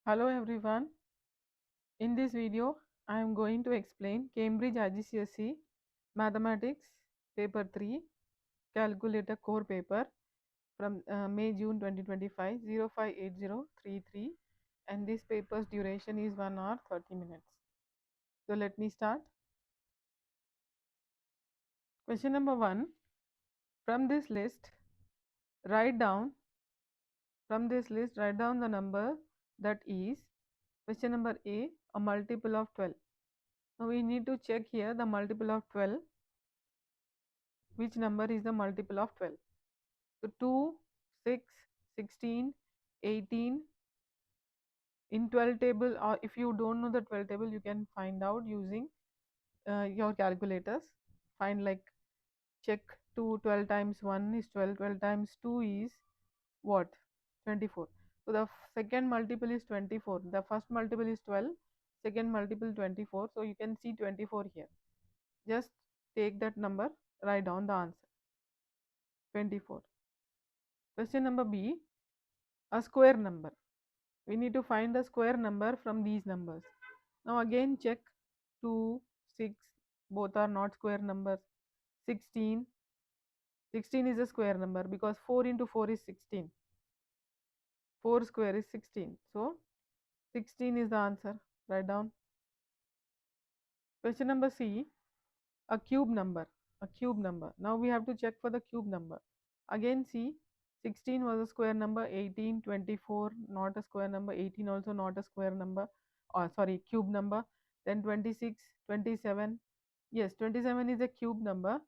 Hello everyone. In this video, I am going to explain Cambridge IGCSE Mathematics Paper 3 Calculator Core Paper from May-June 2025 058033, and this paper's duration is 1 hour 30 minutes. So let me start. Question number 1. From this list, write down the number that is question number A, a multiple of 12. Now we need to check here the multiple of 12. Which number is the multiple of 12? So 2, 6, 16, 18. In 12 table, or if you don't know the 12 table, you can find out using your calculators. Find, like, check 2, 12 times 1 is 12, 12 times 2 is what? 24. So the second multiple is 24. The first multiple is 12, second multiple 24. So you can see 24 here. Just take that number, write down the answer, 24. Question number B, a square number. We need to find the square number from these numbers. Now again check 2, 6, both are not square numbers. 16 is a square number because 4 into 4 is 16. 4 square is 16. So 16 is the answer. Write down. Question number C, a cube number. Now we have to check for the cube number. Again see, 16 was a square number, 18, 24 not a square number, 18 also not a square number, or sorry, cube number. Then 26, 27, yes, 27 is a cube number,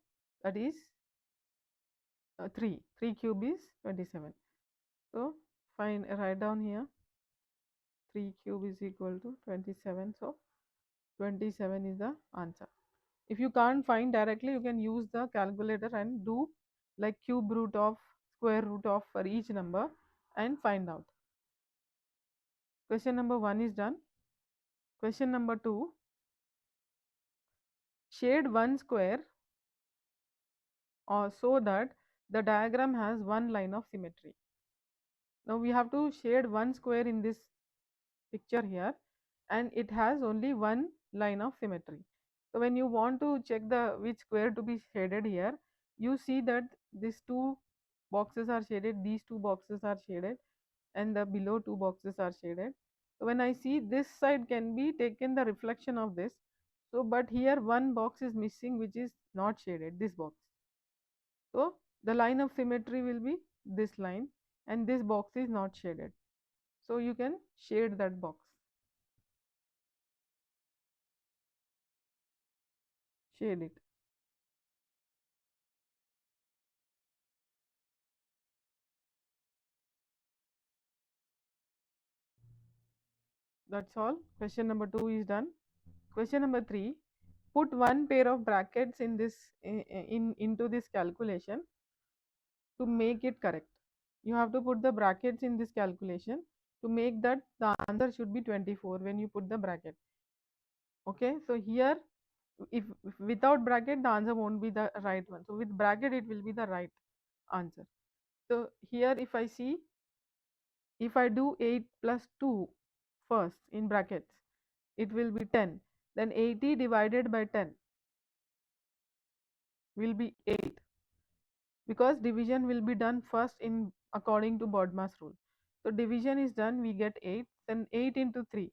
that is 3 cube is 27. So fine, write down here 3 cube is equal to 27. So 27 is the answer. If you can't find directly, you can use the calculator and do like cube root of, square root of for each number and find out. Question number 1 is done. Question number 2, shade one square or so that the diagram has one line of symmetry. Now we have to shade one square in this picture here, and it has only one line of symmetry. So when you want to check the which square to be shaded here, you see that these two boxes are shaded, these two boxes are shaded, and the below two boxes are shaded. So when I see this side can be taken the reflection of this. So but here one box is missing which is not shaded, this box. So the line of symmetry will be this line, and this box is not shaded. So you can shade that box. Shade it. That's all. Question number 2 is done. Question number 3, put one pair of brackets in this into this calculation to make it correct. You have to put the brackets in this calculation to make that the answer should be 24 when you put the bracket. Okay, so here if without bracket the answer won't be the right one. So with bracket it will be the right answer. So here if I see, if I do 8 plus 2 first in brackets, it will be 10. Then 80 divided by 10 will be 8, because division will be done first in according to Bodmas rule. So division is done, we get 8, then 8 into 3.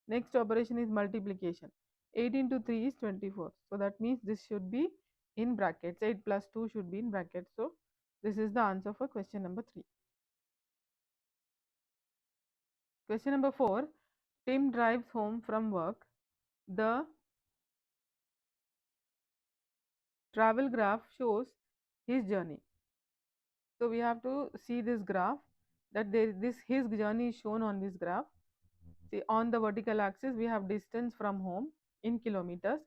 Next operation is multiplication. 8 into 3 is 24. So that means this should be in brackets. 8 plus 2 should be in brackets. So this is the answer for question number 3. Question number 4, Tim drives home from work. The travel graph shows his journey. So we have to see this graph, that his journey is shown on this graph. See, on the vertical axis we have distance from home in kilometers.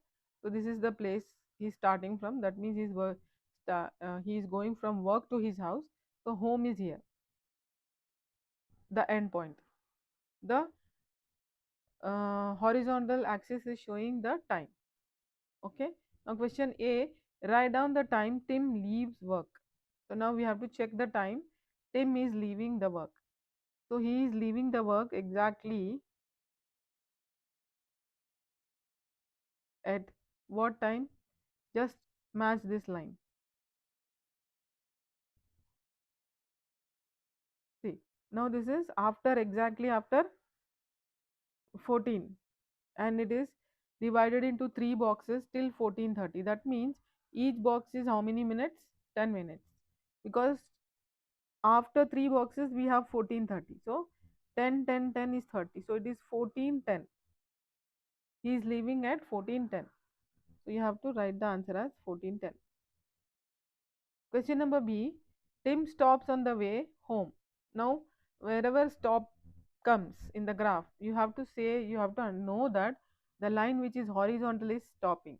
So this is the place he is starting from. That means he is going from work to his house. So home is here, the end point. The horizontal axis is showing the time. Okay. Now question A, write down the time Tim leaves work. So now we have to check the time Tim is leaving the work. So he is leaving the work exactly at what time? Just match this line. See, now this is after, exactly after 14, and it is divided into 3 boxes till 14:30. That means each box is how many minutes? 10 minutes. Because after 3 boxes we have 14:30. So 10, 10, 10 is 30. So it is 14:10. He is leaving at 14:10. So you have to write the answer as 14:10. Question number B. Tim stops on the way home. Now, wherever stop comes in the graph, you have to say, you have to know that the line which is horizontal is stopping.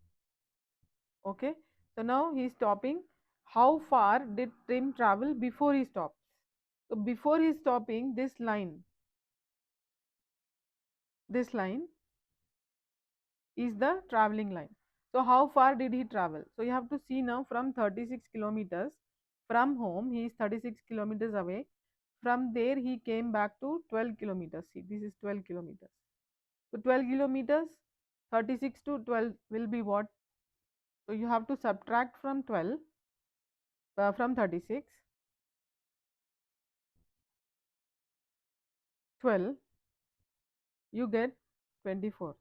Okay. So now he is stopping. How far did Tim travel before he stops? So before he is stopping, this line is the traveling line. So how far did he travel? So you have to see now, from 36 kilometers from home, he is 36 kilometers away. From there he came back to 12 kilometers. See, this is 12 kilometers. So 12 kilometers, 36 to 12 will be what? So you have to subtract from 12, from 36, 12, you get 24.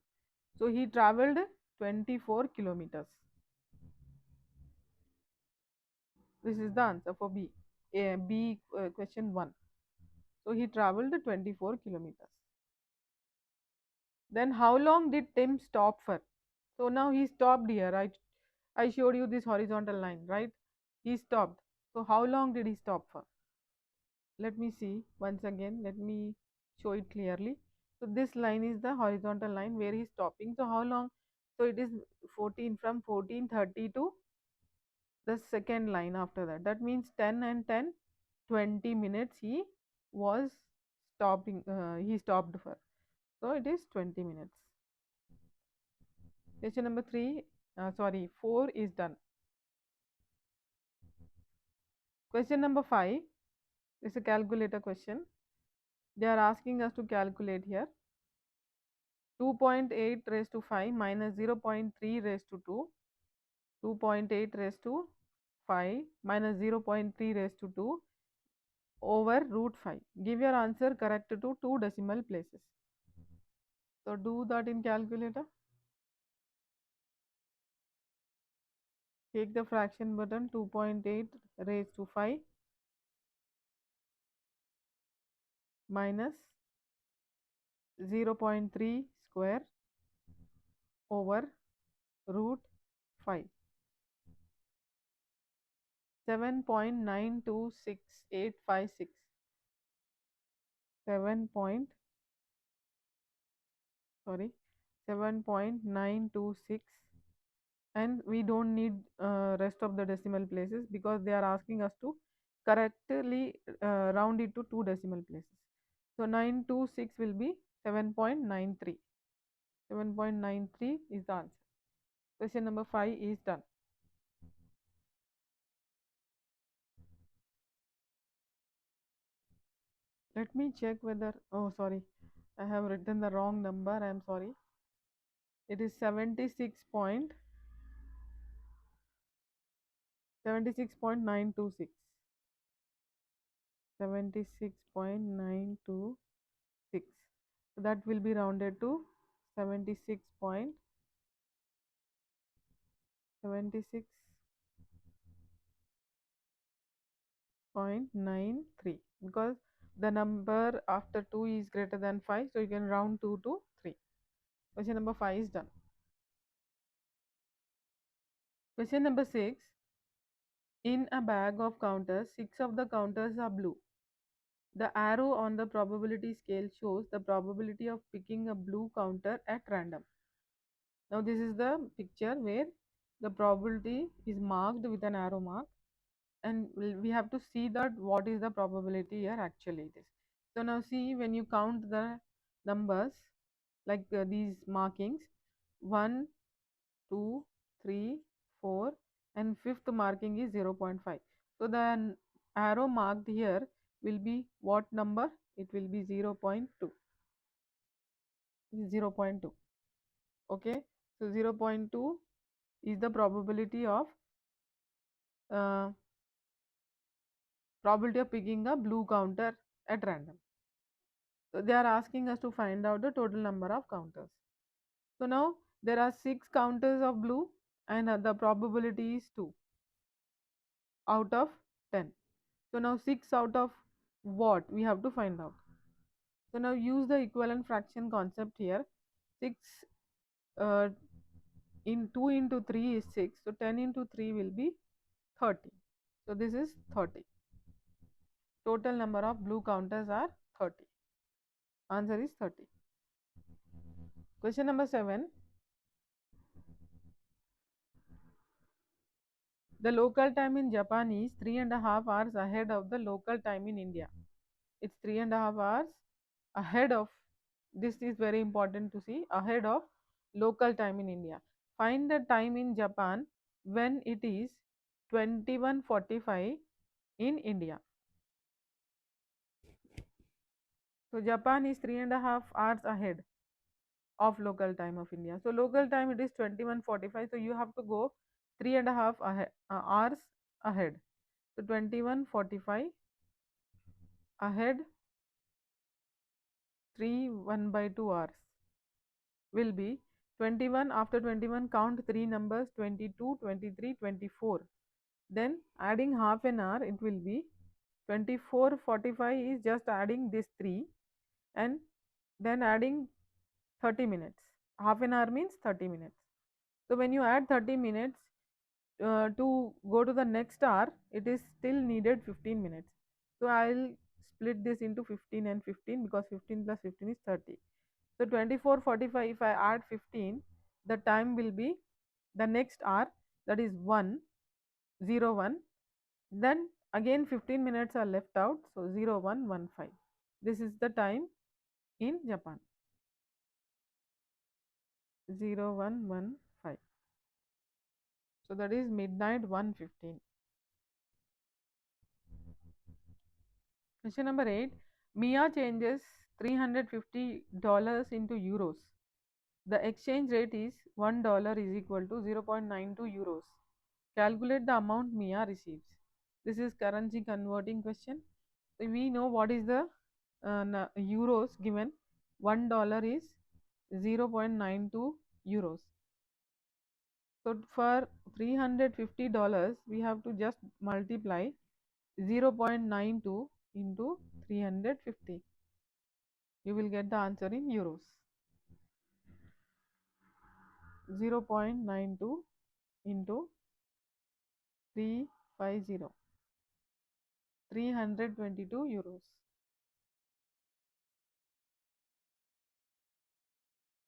So he traveled 24 kilometers. This is the answer for B. B, question 1. So he traveled 24 kilometers. Then how long did Tim stop for? So now he stopped here. I showed you this horizontal line, right? He stopped. So how long did he stop for? Let me see once again. Let me show it clearly. So this line is the horizontal line where he is stopping. So how long? So it is 14, from 14:30 to the second line after that. That means 10 and 10, 20 minutes he was stopping. He stopped for. So it is 20 minutes. Question number 3, sorry, 4 is done. Question number 5 is a calculator question. They are asking us to calculate here 2.8 raised to 5 minus 0.3 raised to 2, 2.8 raised to 5 minus 0.3 raised to 2 over root 5. Give your answer correct to 2 decimal places. So do that in calculator. Take the fraction button, 2.8 raised to 5 minus 0.3 square over root 5. 7.926856. 7 point, sorry, 7.926, and we don't need rest of the decimal places because they are asking us to correctly round it to 2 decimal places. So 926 will be 7.93. 7.93 is the answer. Question number 5 is done. Let me check whether, oh sorry, I have written the wrong number, I am sorry. It is 76.926. 76.926. So that will be rounded to 76.93, because the number after 2 is greater than 5, so you can round 2 to 3. Question number 5 is done. Question number 6. In a bag of counters, 6 of the counters are blue. The arrow on the probability scale shows the probability of picking a blue counter at random. Now this is the picture where the probability is marked with an arrow mark, and we have to see that what is the probability here actually it is. So now see, when you count the numbers like these markings, 1, 2, 3, 4, and fifth marking is 0.5. So the arrow marked here will be what number? It will be 0.2. 0.2. Okay, so 0.2 is the uh, probability of picking a blue counter at random. So they are asking us to find out the total number of counters. So now there are 6 counters of blue and the probability is 2 out of 10. So now 6 out of what we have to find out. So now use the equivalent fraction concept here. 6 uh, in 2 into 3 is 6. So 10 into 3 will be 30. So this is 30. Total number of blue counters are 30. Answer is 30. Question number 7. The local time in Japan is 3.5 hours ahead of the local time in India. It's 3.5 hours ahead of, this is very important to see, ahead of local time in India. Find the time in Japan when it is 21:45 in India. So Japan is 3.5 hours ahead of local time of India. So local time it is 21:45. So you have to go 3.5 hours ahead. So 21:45 ahead 3 1 by 2 hours will be 21. After 21 count 3 numbers 22, 23, 24. Then adding half an hour it will be 24:45 is just adding this 3 and then adding 30 minutes. Half an hour means 30 minutes. So when you add 30 minutes to go to the next hour, it is still needed 15 minutes. So I'll split this into 15 and 15 because 15 plus 15 is 30. So 24:45, if I add 15, the time will be the next hour, that is 1:01. Then again 15 minutes are left out, so 01:15. This is the time in Japan. 01:15. So that is midnight 1:15. Question number 8. Mia changes $350 into euros. The exchange rate is $1 is equal to 0.92 euros. Calculate the amount Mia receives. This is currency converting question. So we know what is the euros given. $1 is 0.92 euros. So for $350 we have to just multiply 0.92 into 350. You will get the answer in euros. 0.92 into 350. 322 euros.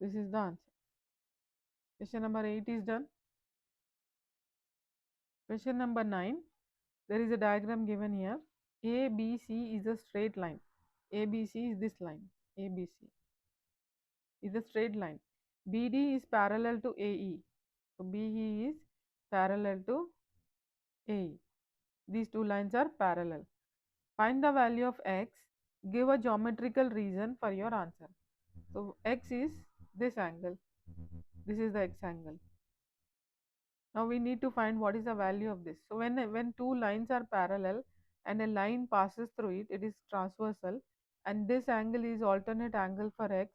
This is the answer. Question number 8 is done. Question number 9. There is a diagram given here. ABC is a straight line. ABC is this line. ABC is a straight line. BD is parallel to AE. So BE is parallel to AE. These two lines are parallel. Find the value of x. Give a geometrical reason for your answer. So x is this angle. This is the x angle. Now we need to find what is the value of this. So when two lines are parallel and a line passes through it, it is transversal, and this angle is alternate angle for x,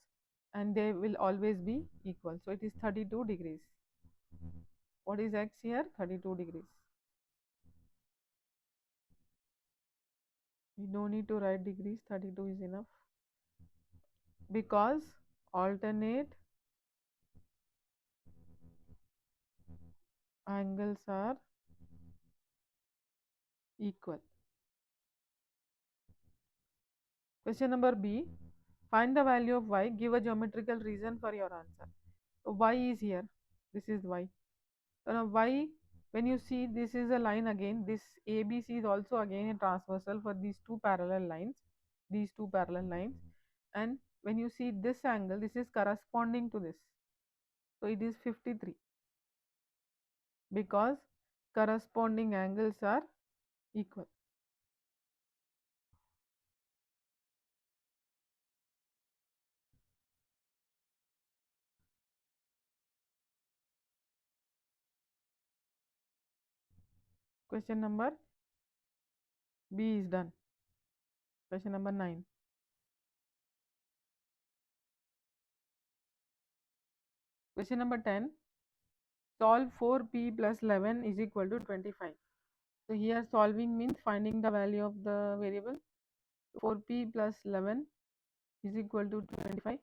and they will always be equal. So it is 32 degrees. What is x here? 32 degrees. We don't need to write degrees, 32 is enough, because alternate angles are equal. Question number B. Find the value of y. Give a geometrical reason for your answer. So y is here. This is y. So now y, when you see this is a line again, this ABC is also again a transversal for these two parallel lines. These two parallel lines. And when you see this angle, this is corresponding to this. So it is 53. Because corresponding angles are equal. Question number B is done. Question number 9. Question number 10. Solve 4p plus 11 is equal to 25. So here solving means finding the value of the variable. 4p plus 11 is equal to 25.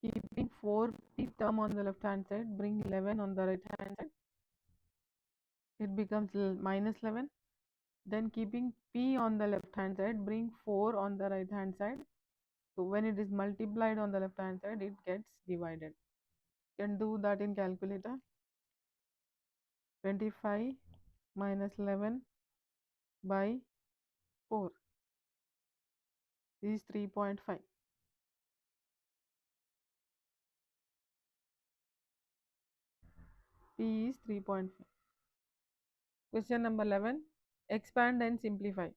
Keeping 4p term on the left hand side, bring 11 on the right hand side. It becomes minus 11. Then keeping p on the left hand side, bring 4 on the right hand side. So when it is multiplied on the left hand side, it gets divided. You can do that in calculator. 25 minus 11 by 4 is 3.5. P is 3.5. Question number 11. Expand and simplify.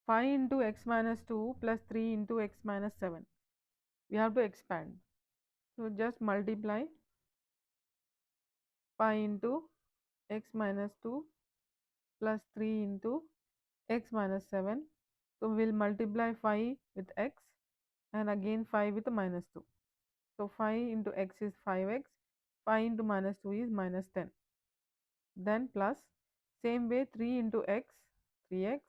5 into x minus 2 plus 3 into x minus 7. We have to expand. So just multiply 5 into x minus 2 plus 3 into x minus 7. So we will multiply 5 with x and again 5 with minus 2. So 5 into x is 5x, 5 into minus 2 is minus 10. Then plus, same way 3 into x, 3x,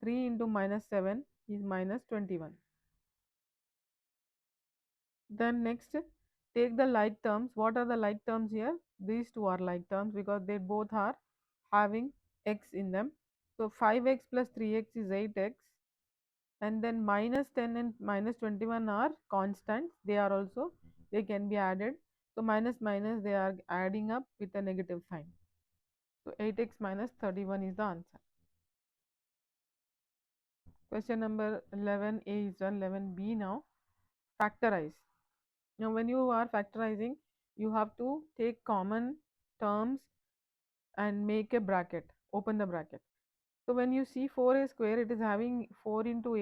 3 into minus 7 is minus 21. Then next, take the like terms. What are the like terms here? These two are like terms because they both are having x in them. So 5x plus 3x is 8x, and then minus 10 and minus 21 are constants. They can be added. So minus minus they are adding up with a negative sign. So 8x minus 31 is the answer. Question number 11a is done. 11b now. Factorize. Now when you are factorizing, you have to take common terms and make a bracket, open the bracket. So when you see 4a square, it is having 4 into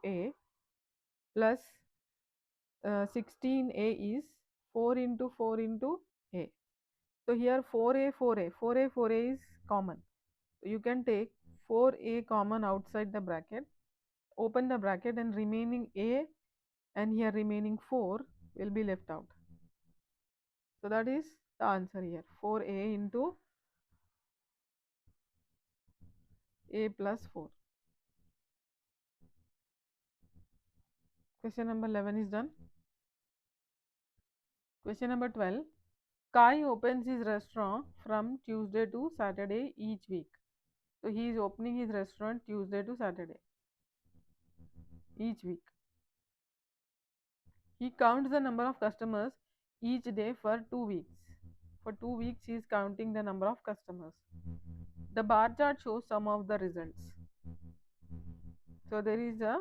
a plus 16a is 4 into 4 into a. So here 4a is common. You can take 4a common outside the bracket, open the bracket, and remaining a and here remaining 4 will be left out. So that is the answer here, 4a into a plus 4. Question number 11 is done. Question number 12. Kai opens his restaurant from Tuesday to Saturday each week. So he is opening his restaurant Tuesday to Saturday each week. He counts the number of customers each day for 2 weeks. For 2 weeks he is counting the number of customers. The bar chart shows some of the results. So there is a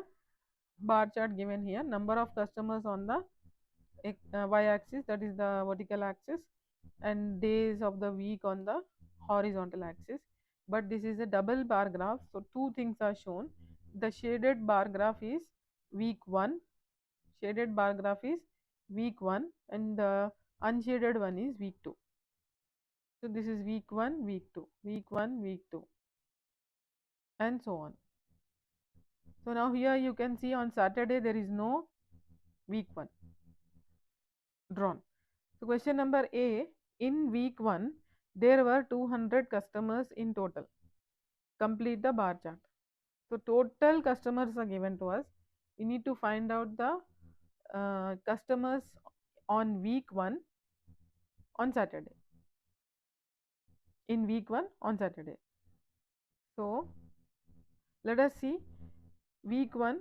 bar chart given here, number of customers on the y-axis, that is the vertical axis, and days of the week on the horizontal axis. But this is a double bar graph, so two things are shown. The shaded bar graph is week 1, shaded bar graph is week 1, and the unshaded one is week 2. So this is week 1, week 2, week 1, week 2, and so on. So now here you can see on Saturday there is no week 1 drawn. So question number A, in week 1 there were 200 customers in total. Complete the bar chart. So total customers are given to us. We need to find out the customers on week 1 on Saturday. In week 1 on Saturday. So let us see week 1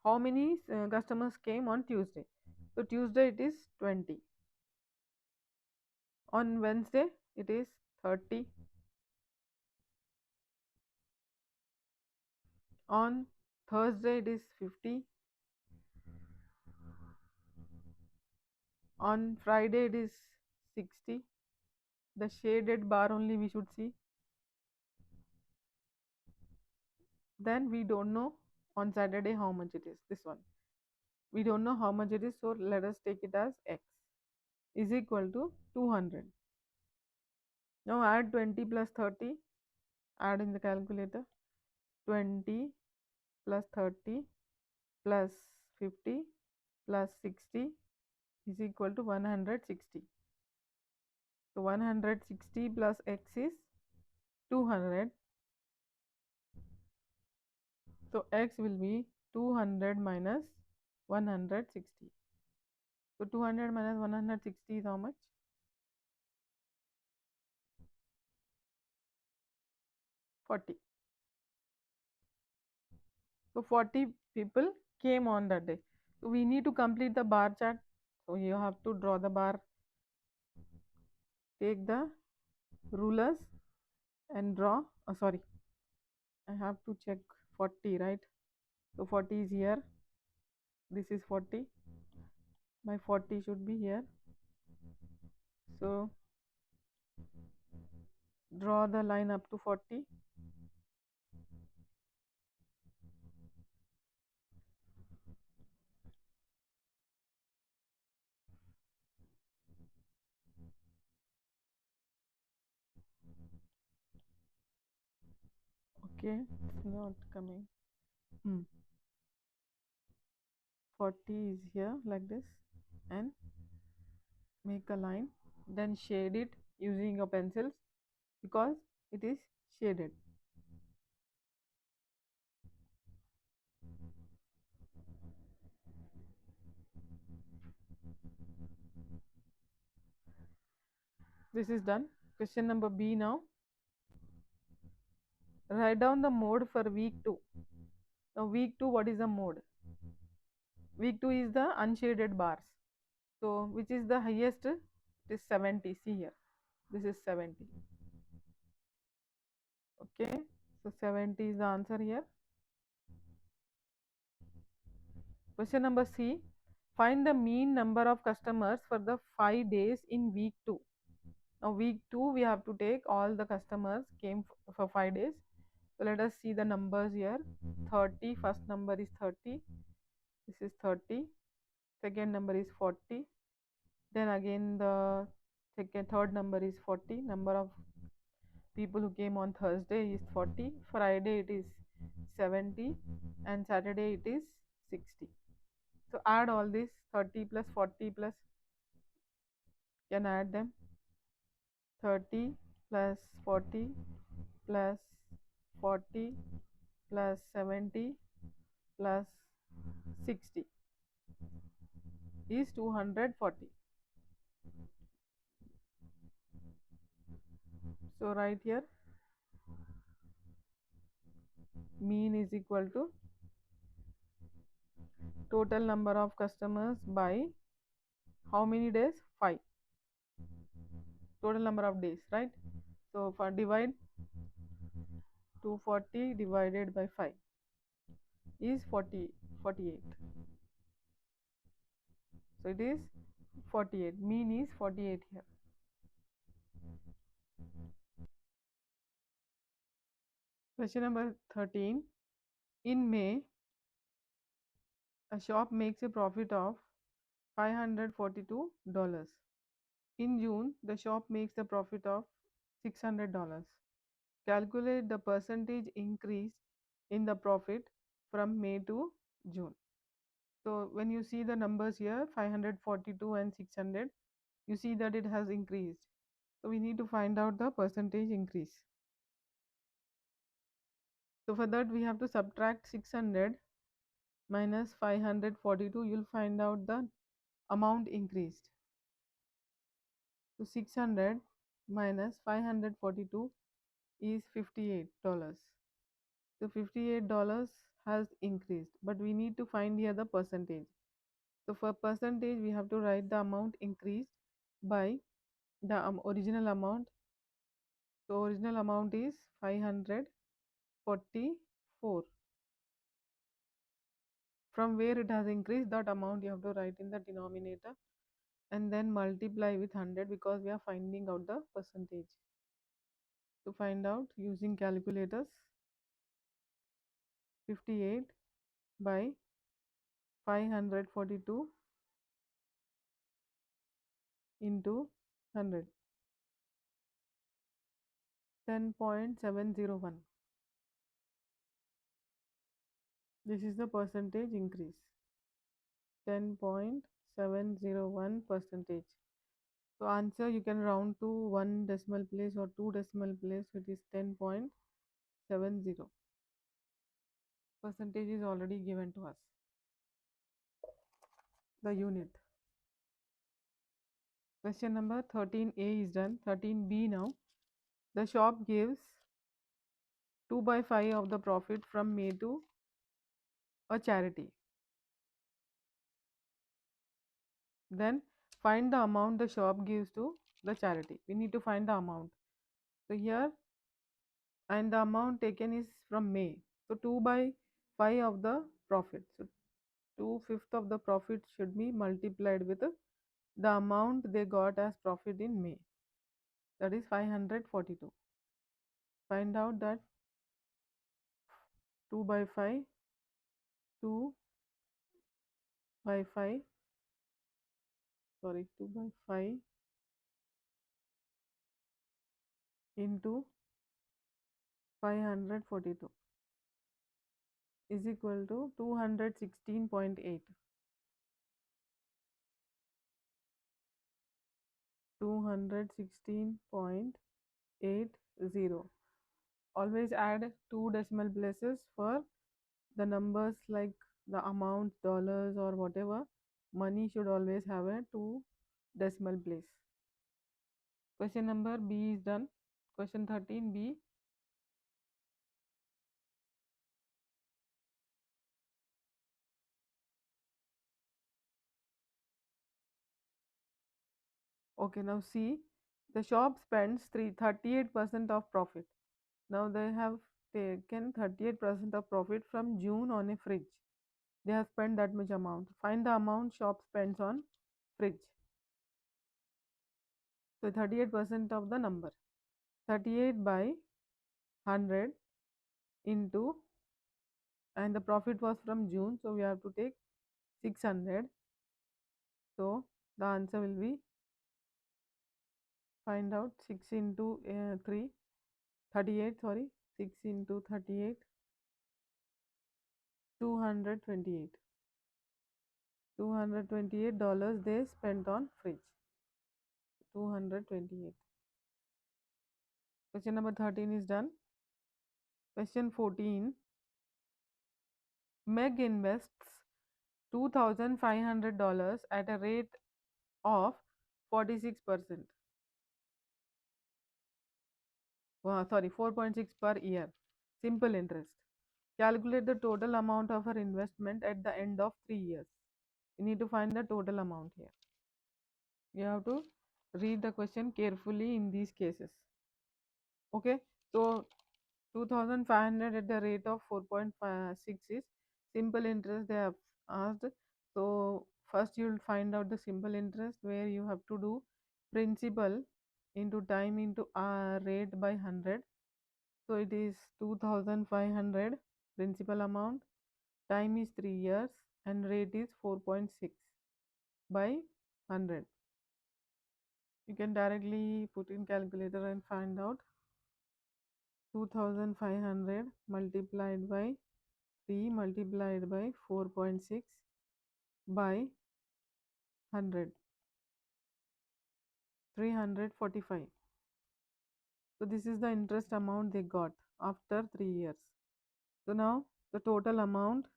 how many customers came on Tuesday. So Tuesday it is 20. On Wednesday it is 30. On Thursday it is 50. On Friday it is 60. The shaded bar only we should see. Then we don't know on Saturday how much it is. This one. We don't know how much it is, so let us take it as x is equal to 200. Now add 20 plus 30, add in the calculator. 20 plus 30 plus 50 plus 60 is equal to 160. So 160 plus x is 200. So x will be 200 minus 160. So 200 minus 160 is how much? 40. So 40 people came on that day. So we need to complete the bar chart. So you have to draw the bar. Take the rulers and draw. Oh, sorry. I have to check 40, right? So 40 is here. This is 40. My 40 should be here. So draw the line up to 40. Okay, it's not coming. 40 is here like this, and make a line, then shade it using your pencils because it is shaded. This is done. Question number B now. Write down the mode for week 2. Now week 2, what is the mode? Week 2 is the unshaded bars. So which is the highest? It is 70. See here. This is 70. Okay. So 70 is the answer here. Question number C. Find the mean number of customers for the 5 days in week 2. Now week 2 we have to take all the customers came for 5 days. So let us see the numbers here. 30, first number is 30. This is 30. Second number is 40. Then again the third number is 40. Number of people who came on Thursday is 40. Friday it is 70 and Saturday it is 60. So add all this 30 plus 40 plus, can add them. 30 plus 40 plus 40 plus 70 plus 60 is 240. So right here mean is equal to total number of customers by how many days? 5. Total number of days, right? So for divide 240 divided by 5 is 48. So it is 48. Mean is 48 here. Question number 13. In May, a shop makes a profit of $542. In June, the shop makes a profit of $600. Calculate the percentage increase in the profit from May to June. So when you see the numbers here, 542 and 600, you see that it has increased. So we need to find out the percentage increase. So for that we have to subtract 600 minus 542. You'll find out the amount increased. So 600 minus 542 is $58. So $58 has increased, but we need to find here the percentage. So for percentage, we have to write the amount increased by the original amount. So original amount is 544. From where it has increased, that amount you have to write in the denominator and then multiply with 100 because we are finding out the percentage. To find out using calculators, 58 by 542 into 100. 10.701. This is the percentage increase. 10.701 percentage. So answer you can round to 1 decimal place or 2 decimal place. It is 10.70. Percentage is already given to us. The unit. Question number 13A is done. 13B now. The shop gives 2 by 5 of the profit from May to a charity. Then find the amount the shop gives to the charity. We need to find the amount. So here, and the amount taken is from May. So 2 by 5 of the profit. So 2/5 of the profit should be multiplied with the amount they got as profit in May. That is 542. Find out that 2 by 5, 2 by 5, sorry, 2 by 5 into 542 is equal to 216.8. 216.80. Always add 2 decimal places for the numbers like the amount, dollars or whatever. Money should always have a 2 decimal place. Question number B is done. Question 13B. Okay, now see, the shop spends 38% of profit. Now they have taken 38% of profit from June on a fridge. They have spent that much amount. Find the amount shop spends on fridge. So 38% of the number. 38 by 100 into, and the profit was from June, so we have to take 600. So the answer will be, find out 6 into 3, 38, sorry, 6 into 38, 228. $228 they spent on fridge. 228. Question number 13 is done. Question 14. Meg invests $2,500 at a rate of 46%. Sorry, 4.6 per year. Simple interest. Calculate the total amount of her investment at the end of 3 years. You need to find the total amount here. You have to read the question carefully in these cases. Okay, so 2,500 at the rate of 4.6 is simple interest they have asked. So first you will find out the simple interest, where you have to do principal into time into rate by 100. So it is 2,500 principal amount, time is 3 years and rate is 4.6 by 100. You can directly put in calculator and find out. 2,500 multiplied by 3 multiplied by 4.6 by 100, 345. So this is the interest amount they got after 3 years. So now the total amount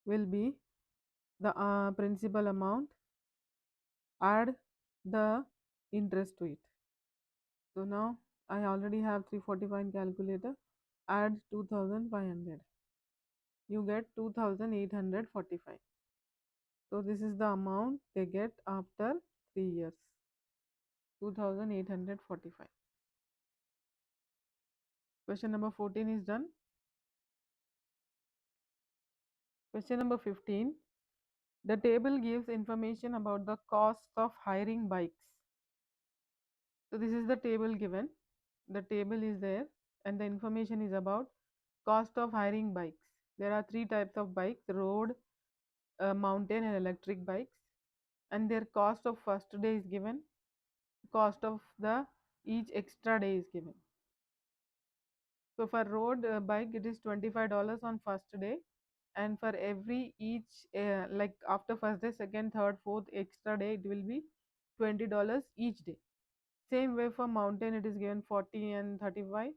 will be the principal amount, add the interest to it. So now I already have 345 in calculator, add 2,500. You get 2,845. So this is the amount they get after 3 years. 2,845. Question number 14 is done. Question number 15. The table gives information about the cost of hiring bikes. So this is the table given. The table is there and the information is about cost of hiring bikes. There are 3 types of bikes: road, mountain and electric bikes, and their cost of first day is given, cost of the each extra day is given. So for road bike it is $25 on first day, and for every each like after first day, second, third, fourth extra day it will be $20 each day. Same way for mountain it is given 40 and 35,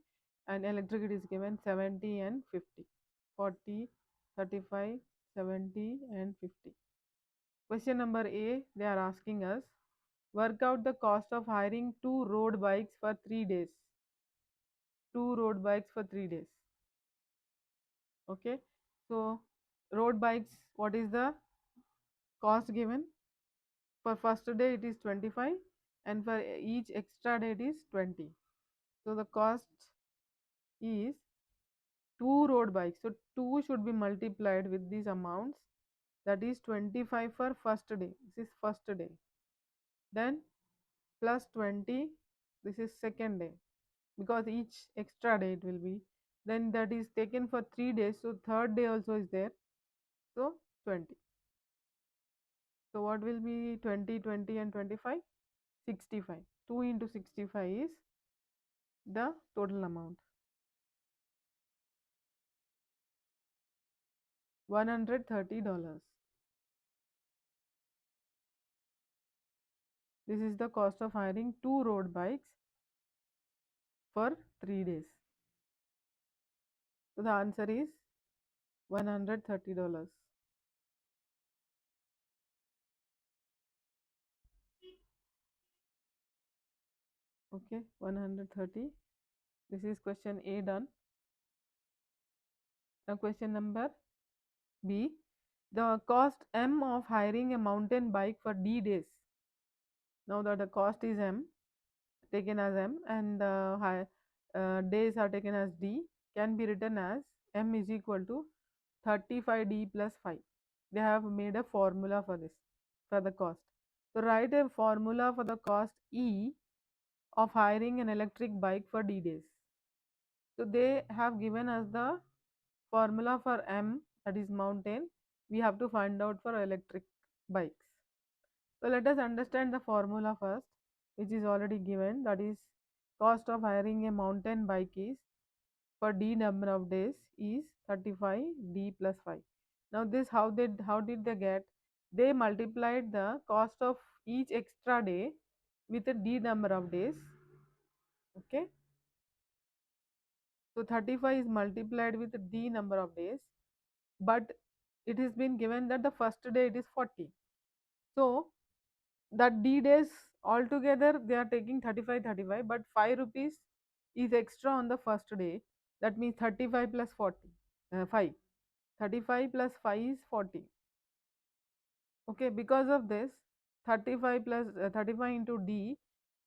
and electric it is given 70 and 50. 40, 35, 70 and 50. Question number A, they are asking us, work out the cost of hiring two road bikes for 3 days. Two road bikes for 3 days. Okay, so road bikes, what is the cost given? For first day it is 25, and for each extra day it is 20. So the cost is two road bikes. So 2 should be multiplied with these amounts, that is 25 for first day. This is first day. Then plus 20, this is second day, because each extra day it will be. Then that is taken for 3 days, so third day also is there. So 20. So what will be 20, 20 and 25? 65. 2 into 65 is the total amount. $130. This is the cost of hiring two road bikes for 3 days. So the answer is $130. Okay, 130. This is question A done. Now question number B. The cost M of hiring a mountain bike for D days. Now that the cost is M, taken as M, and the days are taken as D, can be written as M is equal to 35D plus 5. They have made a formula for this, for the cost. So write a formula for the cost E of hiring an electric bike for D days. So they have given us the formula for M, that is mountain. We have to find out for electric bikes. So let us understand the formula first, which is already given, that is cost of hiring a mountain bike is for D number of days is 35 D plus 5. Now this how did they get? They multiplied the cost of each extra day with a D number of days. Okay, so 35 is multiplied with D number of days, but it has been given that the first day it is 40. So that D days altogether they are taking 35, 35, but 5 rupees is extra on the first day. That means 35 plus 40, 5. 35 plus 5 is 40. Okay, because of this 35 plus 35 into D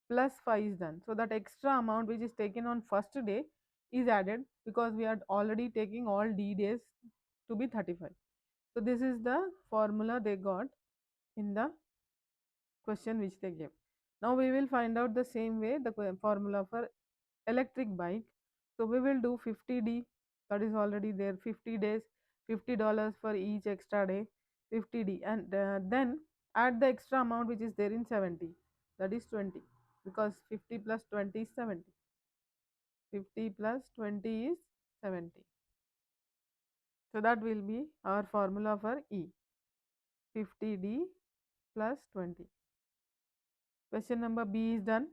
plus 5 is done. So that extra amount which is taken on first day is added, because we are already taking all D days to be 35. So this is the formula they got in the question which they gave. Now we will find out the same way the formula for electric bike. So we will do 50D, that is already there, 50 days, $50 for each extra day, 50D, and then add the extra amount which is there in 70, that is 20, because 50 plus 20 is 70. 50 plus 20 is 70. So that will be our formula for E, 50D plus 20. Question number B is done.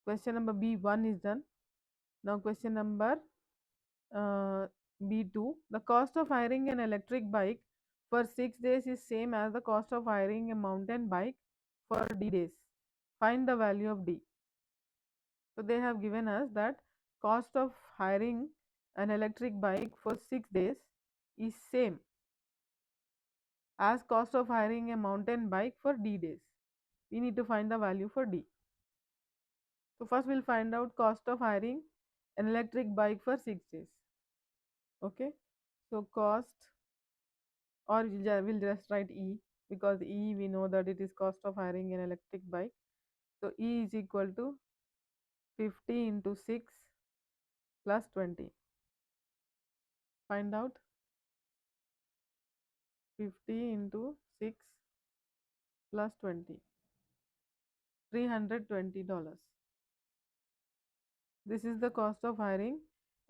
Question number B1 is done. Now question number B2. The cost of hiring an electric bike for 6 days is same as the cost of hiring a mountain bike for D days. Find the value of D. So they have given us that cost of hiring an electric bike for 6 days is same as cost of hiring a mountain bike for D days. We need to find the value for D. So first we'll find out cost of hiring an electric bike for 6 days. Okay, so cost, or we'll just write E, because E we know that it is cost of hiring an electric bike. So E is equal to 50 into 6 plus 20. Find out 50 into 6 plus 20. $320. This is the cost of hiring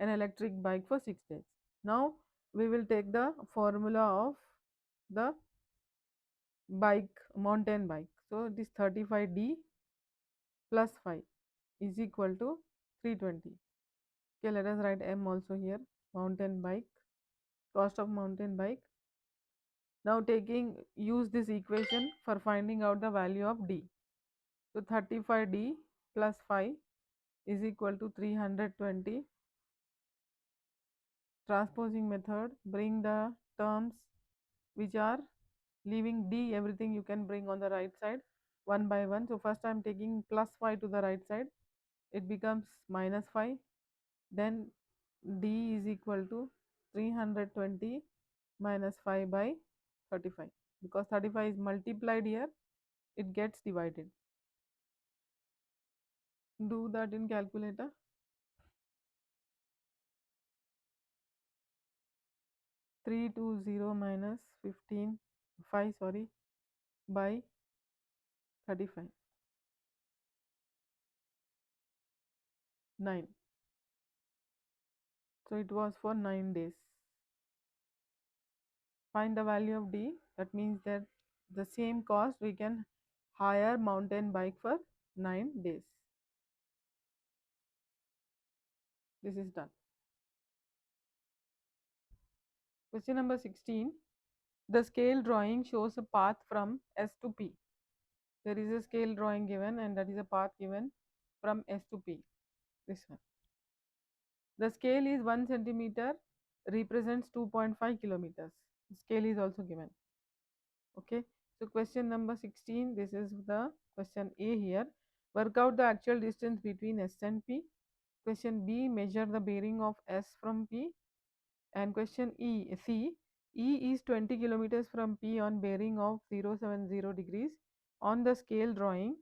an electric bike for 6 days. Now we will take the formula of the bike, mountain bike. So this 35D plus 5 is equal to 320. Okay, let us write M also here. Mountain bike, cost of mountain bike. Now use this equation for finding out the value of D. So 35D plus 5 is equal to 320. Transposing method, bring the terms which are leaving D, everything you can bring on the right side one by one. So first I am taking plus 5 to the right side, it becomes minus 5. Then D is equal to 320 minus 5 by 35. Because 35 is multiplied here, it gets divided. Do that in calculator. 320 minus 15, 5 sorry, by 35. 9. So it was for 9 days. Find the value of D. That means that the same cost we can hire mountain bike for 9 days. This is done. Question number 16. The scale drawing shows a path from S to P. There is a scale drawing given and that is a path given from S to P. This one. The scale is 1 centimeter, represents 2.5 kilometers. The scale is also given. Okay. So question number 16. This is the question A here. Work out the actual distance between S and P. Question B, measure the bearing of S from P. And question C, E is 20 kilometers from P on bearing of 070 degrees. On the scale drawing,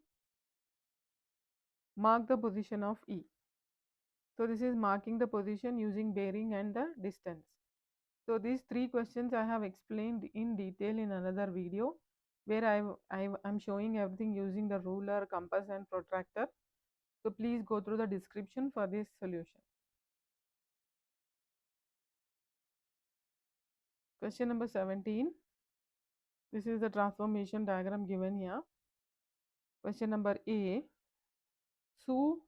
mark the position of E. So this is marking the position using bearing and the distance. So these three questions I have explained in detail in another video where I'm showing everything using the ruler, compass and protractor. So please go through the description for this solution. Question number 17. This is the transformation diagram given here. Question number A. Sue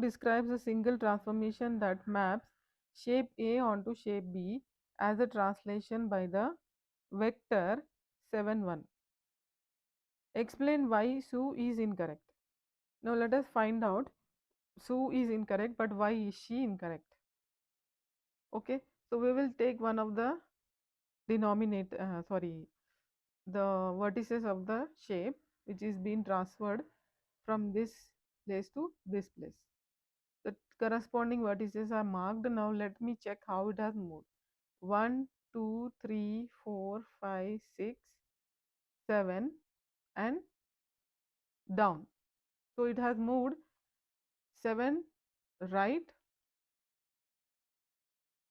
describes a single transformation that maps shape A onto shape B as a translation by the vector 7, 1. Explain why Sue is incorrect. Now let us find out Sue is incorrect, but why is she incorrect? Okay, so we will take one of the the vertices of the shape which is being transferred from this place to this place. The corresponding vertices are marked. Now let me check how it has moved. 1, 2, 3, 4, 5, 6, 7 and down. So it has moved 7 right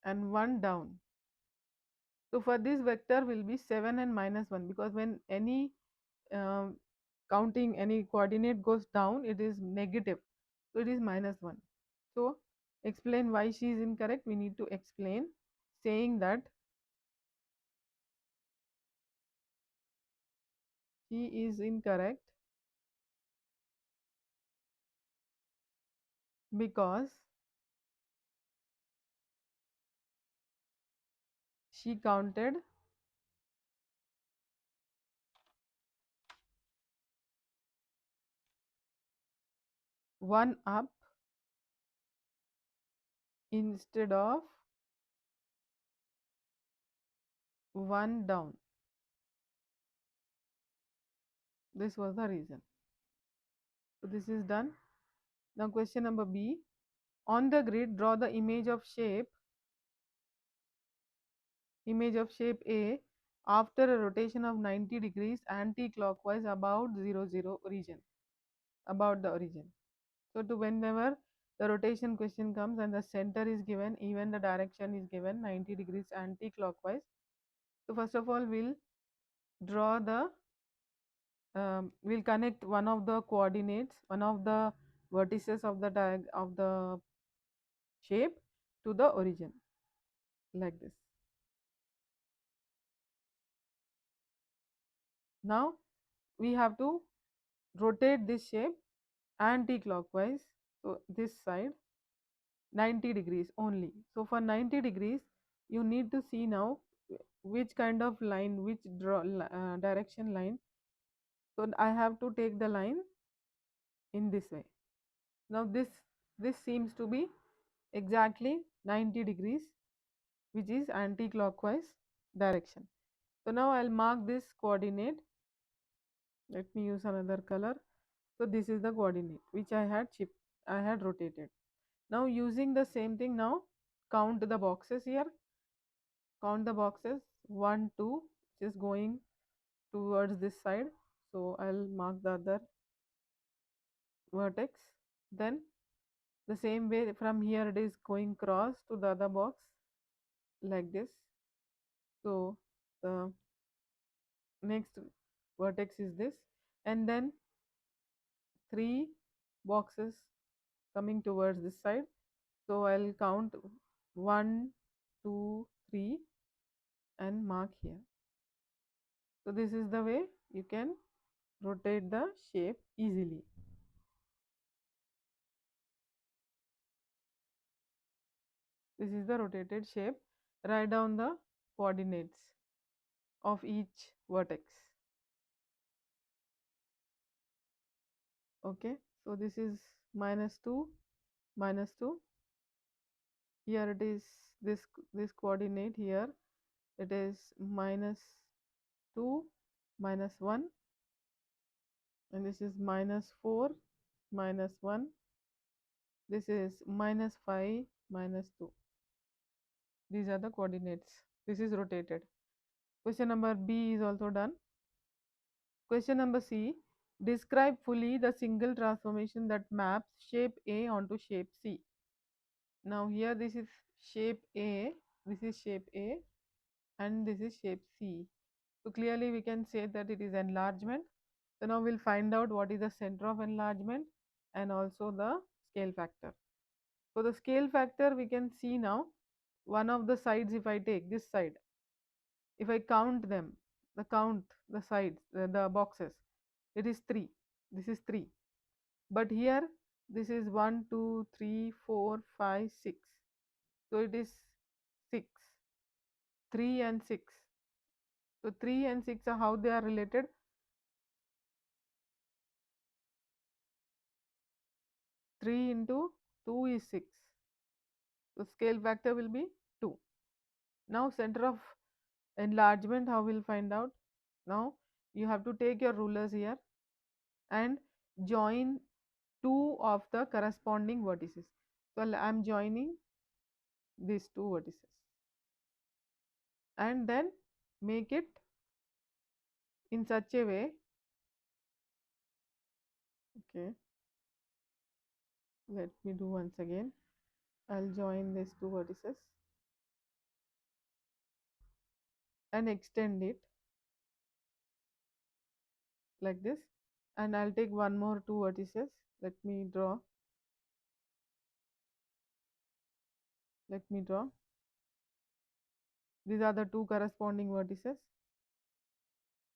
and 1 down. So for this vector will be 7 and minus 1, because when any uh, counting any coordinate goes down, it is negative. So it is minus 1. So explain why she is incorrect. We need to explain saying that she is incorrect because she counted 1 up instead of 1 down. This was the reason. So this is done. Now question number B. On the grid, draw the image of shape A after a rotation of 90 degrees anti-clockwise about 0, origin. About the origin. So to whenever the rotation question comes and the center is given, even the direction is given 90 degrees anti-clockwise. So first of all, we'll draw the we'll connect one of the coordinates, one of the vertices of the shape to the origin, like this. Now we have to rotate this shape anti-clockwise, so this side 90 degrees only. So for 90 degrees you need to see now which kind of line, which direction line. So I have to take the line in this way. Now this seems to be exactly 90 degrees, which is anti-clockwise direction. So now I'll mark this coordinate. Let me use another color. So this is the coordinate which I had rotated. Now using the same thing, now count the boxes here. Count the boxes 1, 2, which is going towards this side. So I'll mark the other vertex. Then the same way from here it is going cross to the other box, like this. So the next vertex is this, and then 3 boxes coming towards this side. So I'll count 1, 2, 3 and mark here. So this is the way you can rotate the shape easily. This is the rotated shape. Write down the coordinates of each vertex. Okay, so this is -2, -2. Here it is this coordinate here. It is -2, -1, and this is -4, -1. This is -5, -2. These are the coordinates. This is rotated. Question number B is also done. Question number C. Describe fully the single transformation that maps shape A onto shape C. Now here this is shape A, this is shape A, and this is shape C. So clearly we can say that it is enlargement. So now we'll find out what is the center of enlargement and also the scale factor. For the scale factor, we can see now one of the sides. If I take this side, if I count them, the sides, the boxes, it is 3. This is 3. But here this is 1, 2, 3, 4, 5, 6. So it is 6. 3 and 6. So 3 and 6 are how they are related. 3 into 2 is 6. So scale factor will be 2. Now center of enlargement, how we'll find out? Now you have to take your rulers here and join 2 of the corresponding vertices. So I'm joining these 2 vertices and then make it in such a way. Okay, let me do once again. I'll join these 2 vertices and extend it like this, and I'll take one more 2 vertices. Let me draw. These are the 2 corresponding vertices.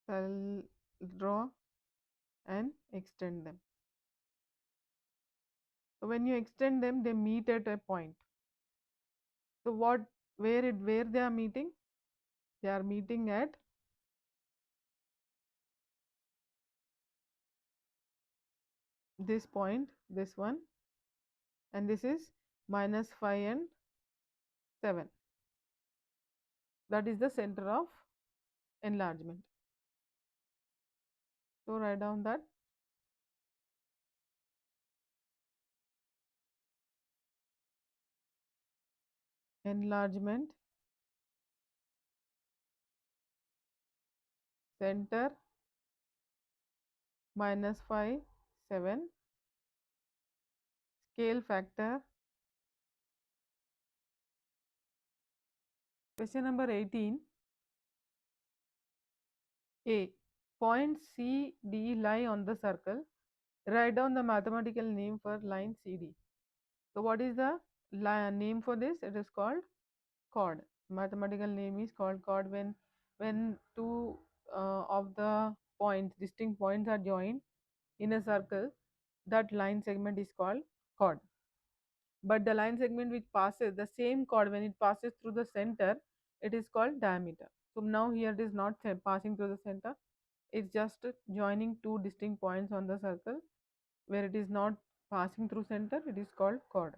I'll draw and extend them. So when you extend them, they meet at a point. So where they are meeting? They are meeting at this point, this one, and this is -5 and 7. That is the center of enlargement. So write down that. Enlargement, center, -5, 7, scale factor. Question number 18. A. Points C, D lie on the circle Write down the mathematical name for line CD. So what is the name for this? It is called chord. Mathematical name is called chord. When two of the points, distinct points, are joined in a circle, that line segment is called chord. But the line segment which passes the same chord, when it passes through the center, it is called diameter. So now here it is not passing through the center, it's just joining two distinct points on the circle. Where it is not passing through center, it is called chord.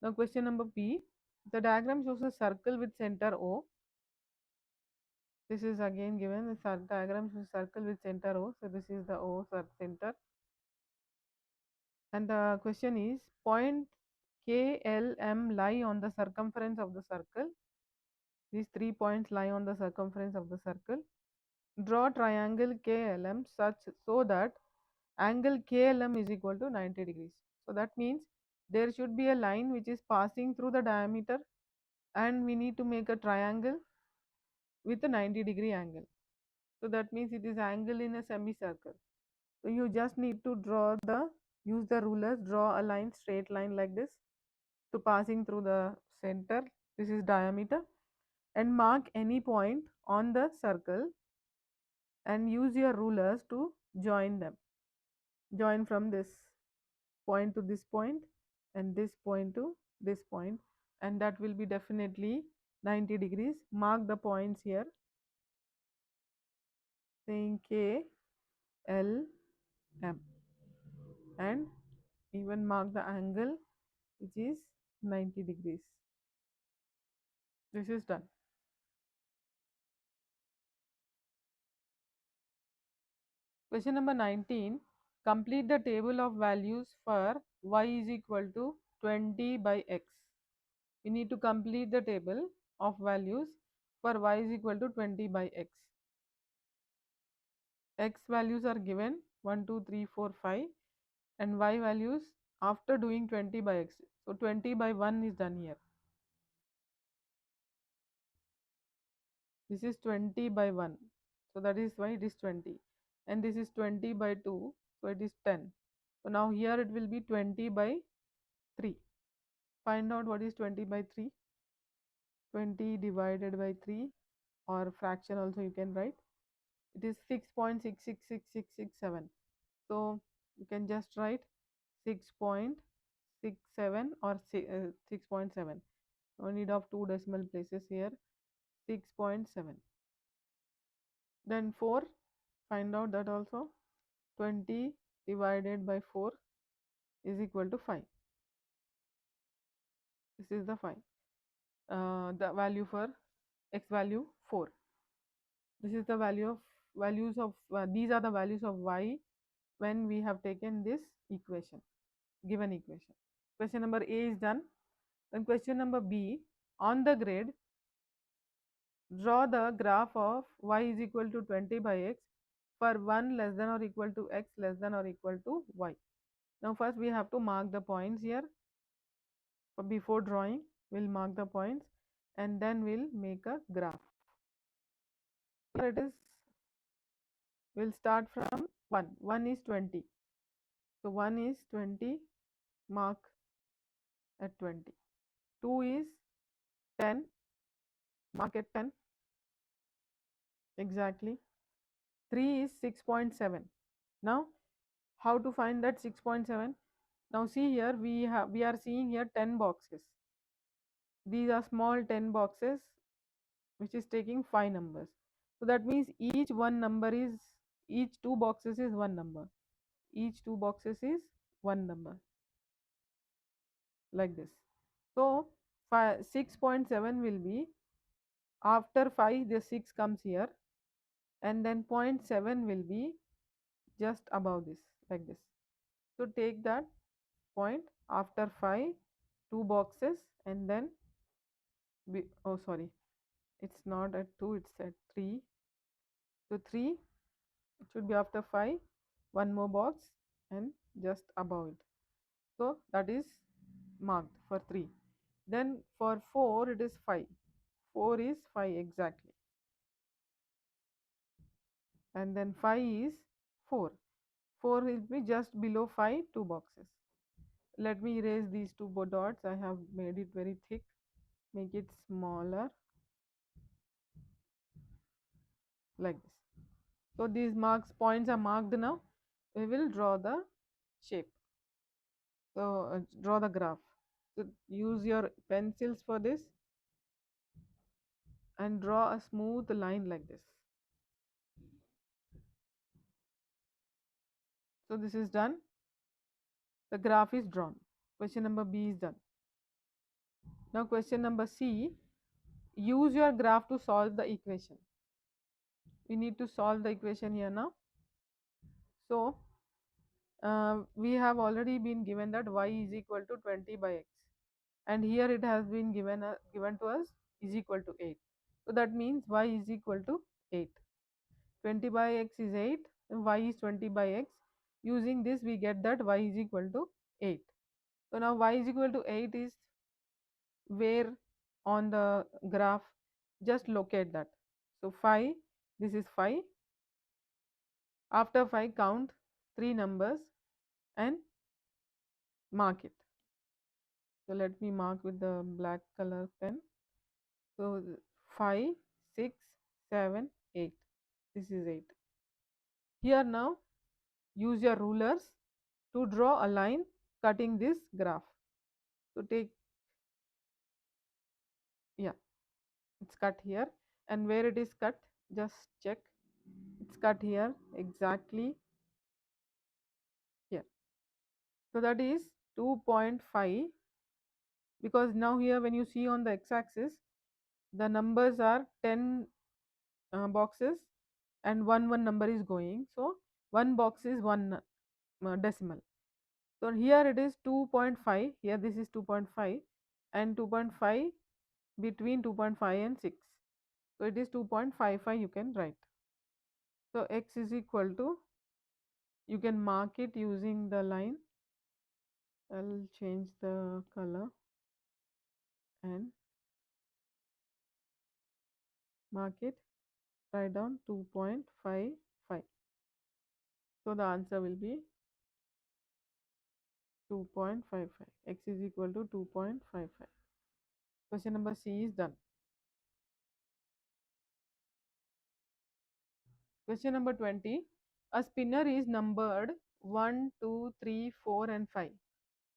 Now question number B, the diagram shows a circle with center O. This is again given, the diagram shows a circle with center O. So this is the O center. And the question is, point K, L, M lie on the circumference of the circle. These 3 points lie on the circumference of the circle. Draw triangle KLM such so that angle KLM is equal to 90 degrees. So that means there should be a line which is passing through the diameter, and we need to make a triangle with a 90-degree angle. So that means it is angle in a semicircle. So you just need to use the rulers, draw a line, straight line like this, to passing through the center. This is diameter, and mark any point on the circle and use your rulers to join them. Join from this point to this point and this point to this point, and that will be definitely 90 degrees. Mark the points here saying K, L, M, and even mark the angle which is 90 degrees. This is done. Question number 19. Complete the table of values for y is equal to 20 by x. We need to complete the table of values for y is equal to 20 by x. X values are given 1, 2, 3, 4, 5, and y values after doing 20 by x. So 20 by 1 is done here. This is 20 by 1. So that is why it is 20. And this is 20 by 2. So it is 10. So now here it will be 20 by 3. Find out what is 20 by 3. 20 divided by 3, or fraction also you can write. It is 6.666667. So you can just write 6.67 or 6.7. No need of two decimal places here. 6.7. Then 4, find out that also. 20 divided by 4 is equal to 5. This is the 5. The value for x value 4. This is the values of these are the values of y when we have taken this equation, given equation. Question number A is done. Then question number B, on the grid, draw the graph of y is equal to 20 by x for 1 less than or equal to x less than or equal to y. Now first we have to mark the points here. Before drawing, we'll mark the points and then we'll make a graph. Here it is, we'll start from 1. 1 is 20. So 1 is 20, mark at 20. 2 is 10, mark at 10 exactly. 3 is 6.7. Now how to find that 6.7? Now see here, we are seeing here 10 boxes. These are small 10 boxes which is taking 5 numbers. So that means each two boxes is one number. Each two boxes is one number, like this. So 6.7 will be after 5, the 6 comes here, and then 0.7 will be just above this, like this. So take that point after 5, two boxes, and then oh sorry, it's not at 2, it's at 3. So 3, it should be after 5, one more box and just above it. So that is marked for 3. Then for 4 it is 5. 4 is 5 exactly. And then 5 is 4. 4 will be just below 5, 2 boxes. Let me erase these two dots. I have made it very thick. Make it smaller like this. So these marks points are marked now. We will draw the shape. So draw the graph. So use your pencils for this and draw a smooth line like this. So this is done. The graph is drawn. Question number B is done. Now question number C. Use your graph to solve the equation. We need to solve the equation here now. So we have already been given that y is equal to 20 by x, and here it has been given to us is equal to 8. So that means y is equal to 8. 20 by x is 8 and y is 20 by x. Using this we get that y is equal to 8. So now y is equal to 8 is where on the graph? Just locate that. So 5, this is 5. After 5 count 3 numbers and mark it. So let me mark with the black color pen. So 5, 6, 7, 8. This is 8. Here now use your rulers to draw a line cutting this graph. So take, yeah, it's cut here, and where it is cut, just check. It's cut here exactly here. So that is 2.5, because now here when you see on the x-axis the numbers are 10 boxes and one number is going. So one box is one decimal. So here it is 2.5, here this is 2.5 and 2.5 between 2.5 and 6. So it is 2.55 you can write. So x is equal to, you can mark it using the line. I'll change the color and mark it, write down 2.55. So the answer will be 2.55. X is equal to 2.55. Question number C is done. Question number 20. A spinner is numbered 1, 2, 3, 4 and 5.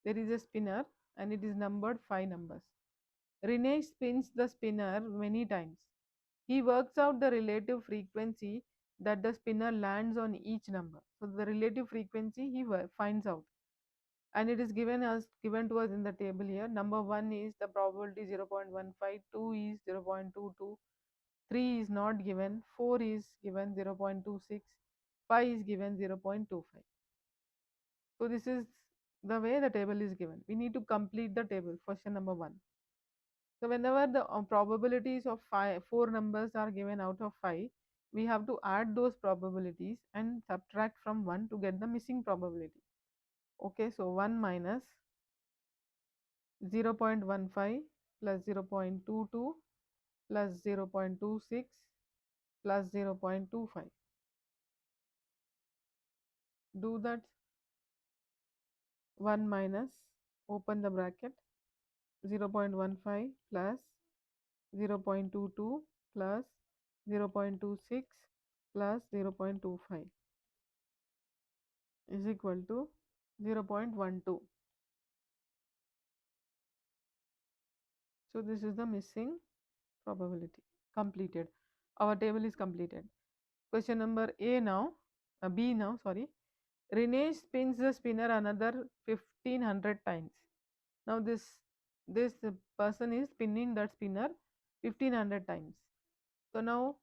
There is a spinner and it is numbered 5 numbers. Rene spins the spinner many times. He works out the relative frequency that the spinner lands on each number. So the relative frequency he finds out, and it is given to us in the table here. Number 1 is the probability 0.15, 2 is 0.22, 3 is not given, 4 is given 0.26, 5 is given 0.25. So this is the way the table is given. We need to complete the table, question number 1. So whenever the probabilities of 4 numbers are given out of 5, we have to add those probabilities and subtract from 1 to get the missing probability. Okay, so 1 minus 0.15 plus 0.22 plus 0.26 plus 0.25. Do that. 1 minus, open the bracket, 0.15 plus 0.22 plus 0.26 plus 0.25 is equal to 0.12. So this is the missing probability. Completed. Our table is completed. Question number B now, sorry. Rene spins the spinner another 1500 times. Now this person is spinning that spinner 1500 times. So now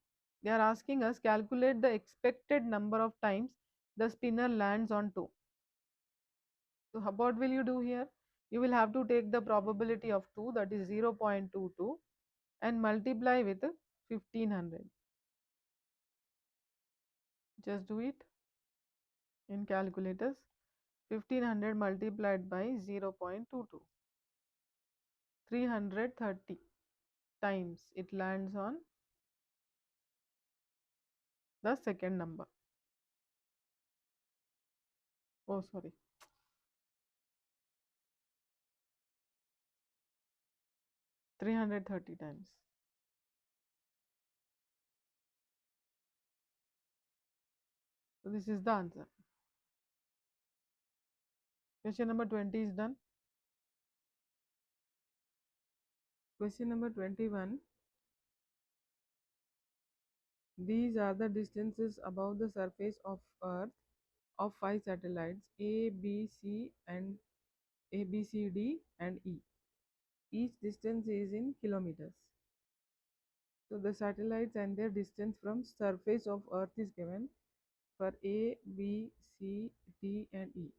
they are asking us calculate the expected number of times the spinner lands on 2. So what will you do here? You will have to take the probability of 2, that is 0.22, and multiply with 1500. Just do it in calculators. 1500 multiplied by 0.22. 330 times it lands on the second number. Oh, sorry. 330 times. So this is the answer. Question number 20 is done. Question number 21. These are the distances above the surface of Earth of 5 satellites A, B, C and A, B, C, D and E. Each distance is in kilometers. So the satellites and their distance from surface of Earth is given for A, B, C, D and E.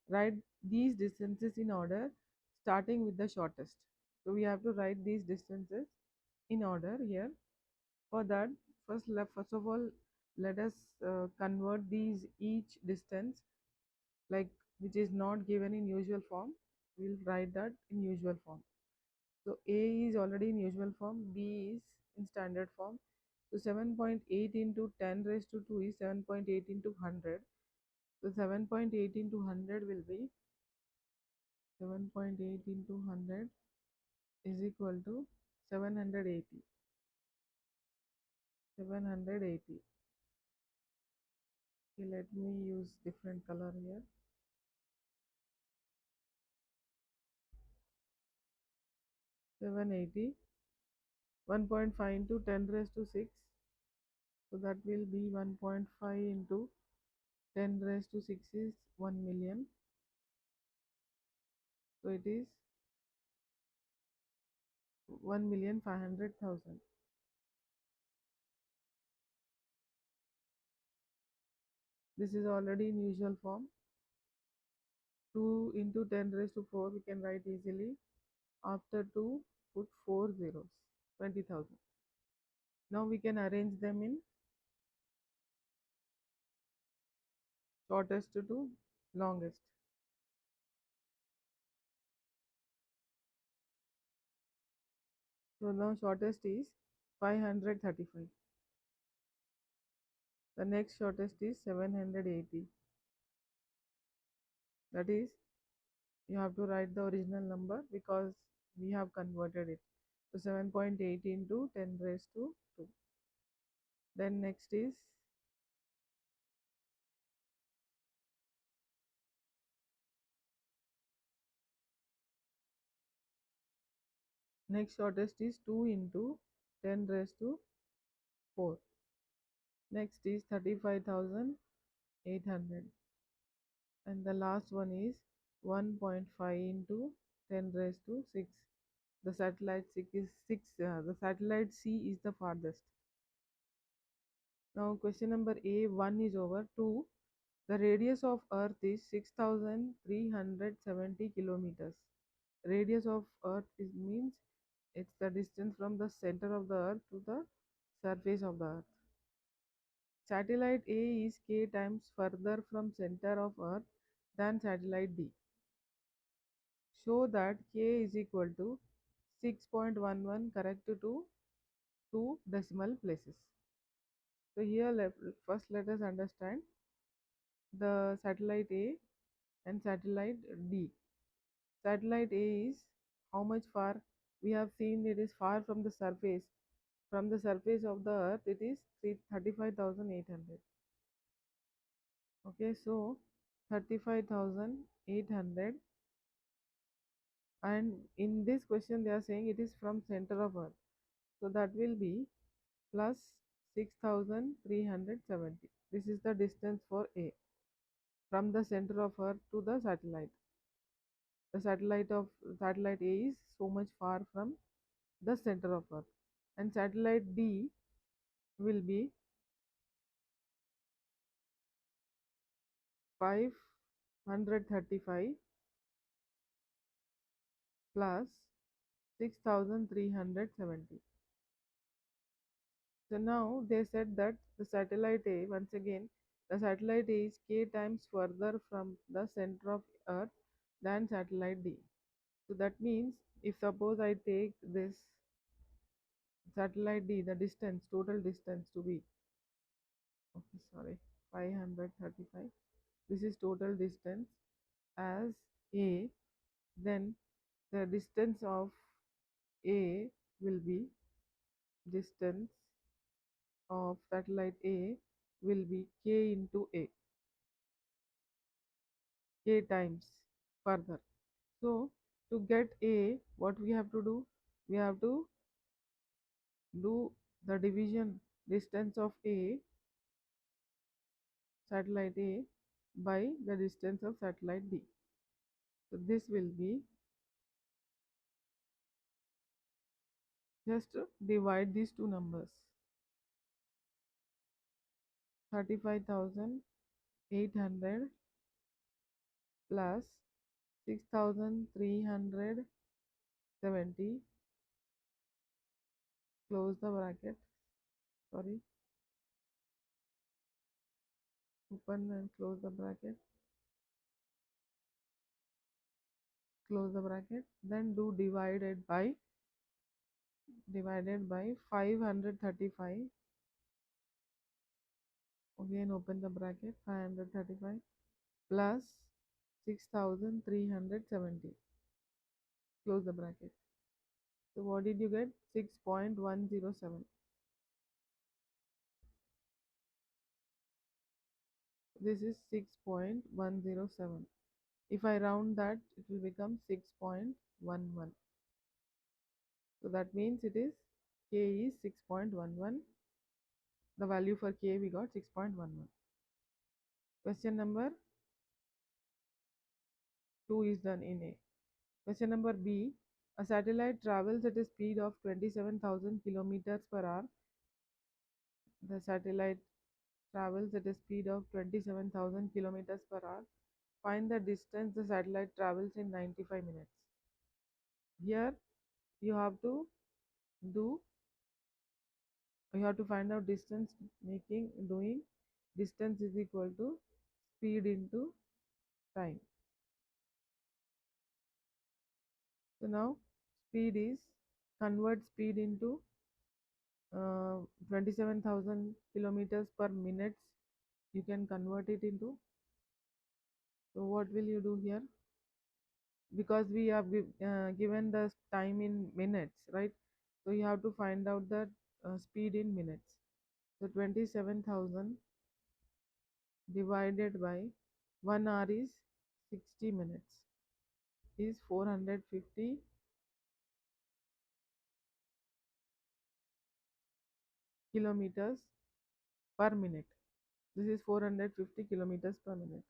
Write these distances in order starting with the shortest. So we have to write these distances in order here. For that, first of all, let us convert these each distance, like which is not given in usual form. We'll write that in usual form. So A is already in usual form, B is in standard form. So 7.8 into 10 raised to 2 is 7.8 into 100. So 7.8 into 100 will be 7.8 into 100 is equal to 780. 780. Okay, let me use different color here. 780. 1.5 into 10 raised to 6. So that will be 1.5 into 10 raised to 6 is 1 million. So it is 1,500,000. This is already in usual form. 2 into 10 raised to 4 we can write easily. After 2, put 4 zeros. 20,000. Now we can arrange them in shortest to longest. So now shortest is 535. The next shortest is 780. That is, you have to write the original number because we have converted it. So 7.8 into 10 raised to 2. Then next shortest is 2 into 10 raised to 4. Next is 35,800. And the last one is 1.5 into 10 raised to 6. The satellite 6 is 6. The satellite C is the farthest. Now question number A, 1 is over. 2. The radius of Earth is 6,370 kilometers. Radius of Earth means it's the distance from the center of the Earth to the surface of the Earth. Satellite A is k times further from center of Earth than satellite D. Show that k is equal to 6.11 correct to 2 decimal places. So here first let us understand the satellite A and satellite D. Satellite A is how much far? We have seen it is far from the surface. From the surface of the Earth, it is 35,800. Okay, so 35,800, and in this question they are saying it is from center of Earth. So that will be plus 6,370. This is the distance for A from the center of Earth to the satellite. The satellite A is so much far from the center of Earth, and satellite D will be 535 plus 6,370. So now they said that the satellite A, once again, the satellite A is k times further from the center of Earth than satellite D. So that means if suppose I take this satellite D, the total distance to be, okay, sorry, 535 This is total distance as A. Then the distance of A will be distance of satellite A will be K into A, K times further. So to get A, what we have to do? We have to do the division distance of A, satellite A, by the distance of satellite B. So this will be, just divide these two numbers, 35,800 plus 6,370, close the bracket, sorry, open and close the bracket, close the bracket, then do divided by 535, again open the bracket, 535 plus 6,370, close the bracket. So what did you get? 6.107. This is 6.107. If I round that, it will become 6.11. So that means it is K is 6.11. The value for K we got 6.11. Question number 2 is done in A. Question number B. A satellite travels at a speed of 27,000 kilometers per hour. The satellite travels at a speed of 27,000 kilometers per hour. Find the distance the satellite travels in 95 minutes. Here you have to do, you have to find out distance, doing distance is equal to speed into time. So now speed is, convert speed into 27,000 kilometers per minute. You can convert it into. So what will you do here? Because we have given the time in minutes, right? So you have to find out the speed in minutes. So 27,000 divided by 1 hour is 60 minutes, is 450 kilometers per minute. This is 450 kilometers per minute.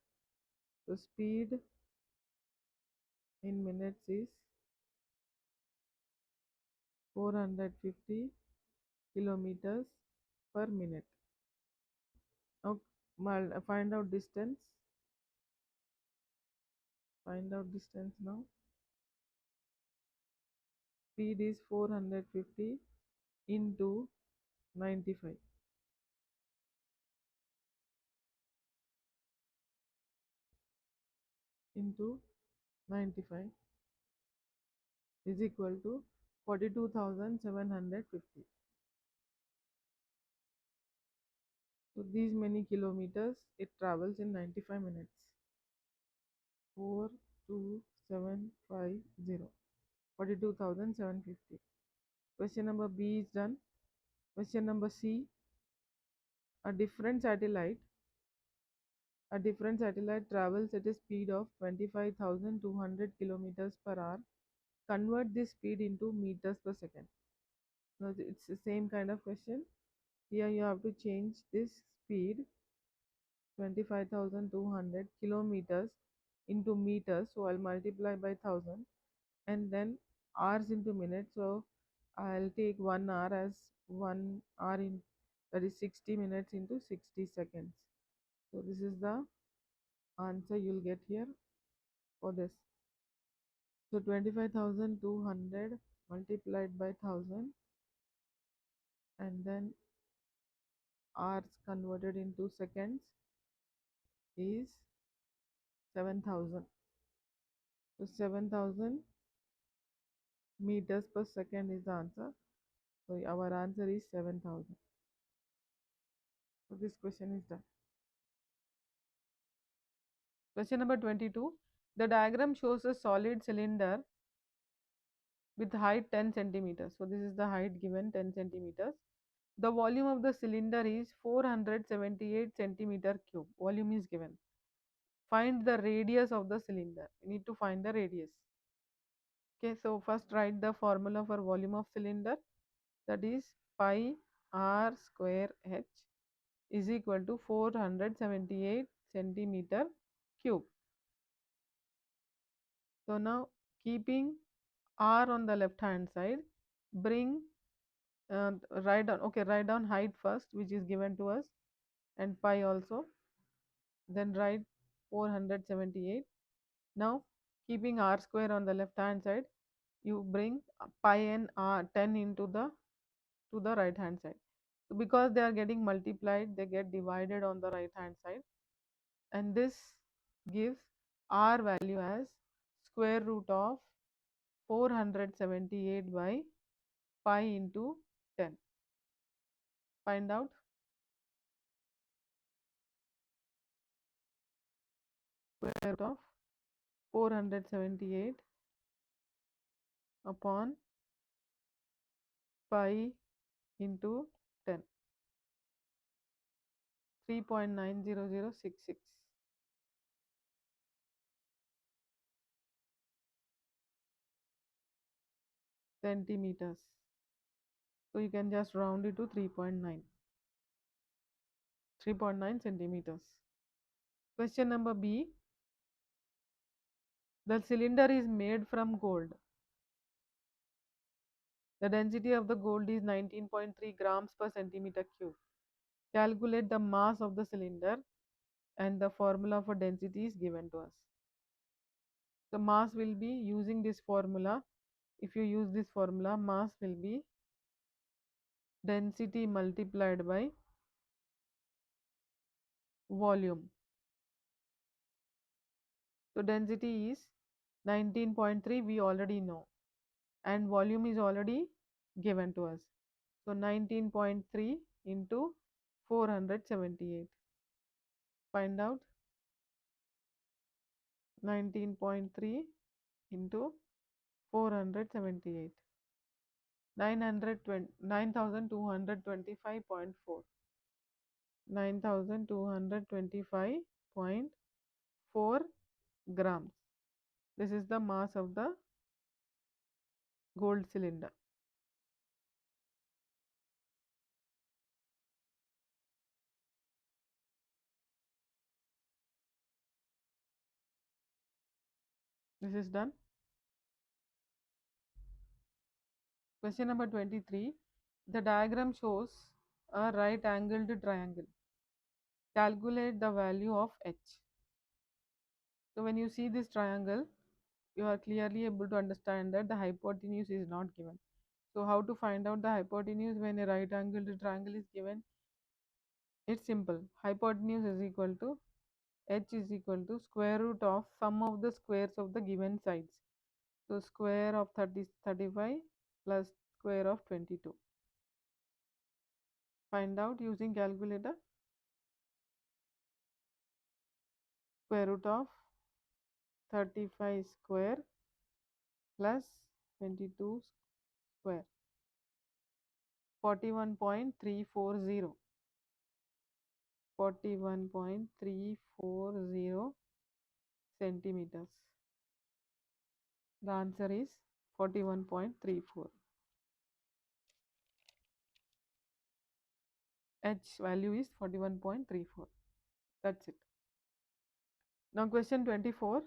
So speed in minutes is 450 kilometers per minute. Now find out distance. Find out distance now. Speed is 450 into 95. Into 95 is equal to 42,750. So these many kilometers it travels in 95 minutes. 42750, 42,750. Question number B is done. Question number C. A different satellite travels at a speed of 25,200 kilometers per hour. Convert this speed into meters per second. Now it's the same kind of question. Here you have to change this speed, 25,200 kilometers, into meters. So I'll multiply by 1000, and then hours into minutes. So I'll take 1 hour as 1 hour in, that is 60 minutes into 60 seconds. So this is the answer you'll get here for this. So 25,200 multiplied by 1000, and then hours converted into seconds is 7,000. So 7,000 meters per second is the answer. So our answer is 7,000. So this question is done. Question number 22. The diagram shows a solid cylinder with height 10 centimeters. So this is the height given 10 centimeters. The volume of the cylinder is 478 centimeter cube. Volume is given. Find the radius of the cylinder. You need to find the radius. Okay, so first write the formula for volume of cylinder, that is pi r square h is equal to 478 centimeter cube. So now keeping r on the left hand side, bring write down height first, which is given to us, and pi also, then write 478. Now keeping r square on the left hand side, you bring pi and r 10 into the to the right hand side. So because they are getting multiplied, they get divided on the right hand side, and this gives r value as square root of 478 by pi into 10. Find out. Square root of 478 upon pi into 10. 3.90066 centimeters. So you can just round it to 3.9. 3.9 centimeters. Question number B. The cylinder is made from gold. The density of the gold is 19.3 grams per centimeter cube. Calculate the mass of the cylinder, and the formula for density is given to us. The mass will be using this formula. If you use this formula, mass will be density multiplied by volume. So density is 19.3, we already know, and volume is already given to us. So 19.3 into 478. Find out. 19.3 into 478. 9225.4. 9225.4 grams. This is the mass of the gold cylinder. This is done. Question number 23. The diagram shows a right angled triangle. Calculate the value of h. So when you see this triangle, you are clearly able to understand that the hypotenuse is not given. So how to find out the hypotenuse when a right angled triangle is given? It's simple. Hypotenuse is equal to h is equal to square root of sum of the squares of the given sides. So square of 35 plus square of 22. Find out using calculator. Square root of 35 square plus 22 square. 41.340. 41.340 centimeters. The answer is 41.34. H value is 41.34. That's it. Now question 24.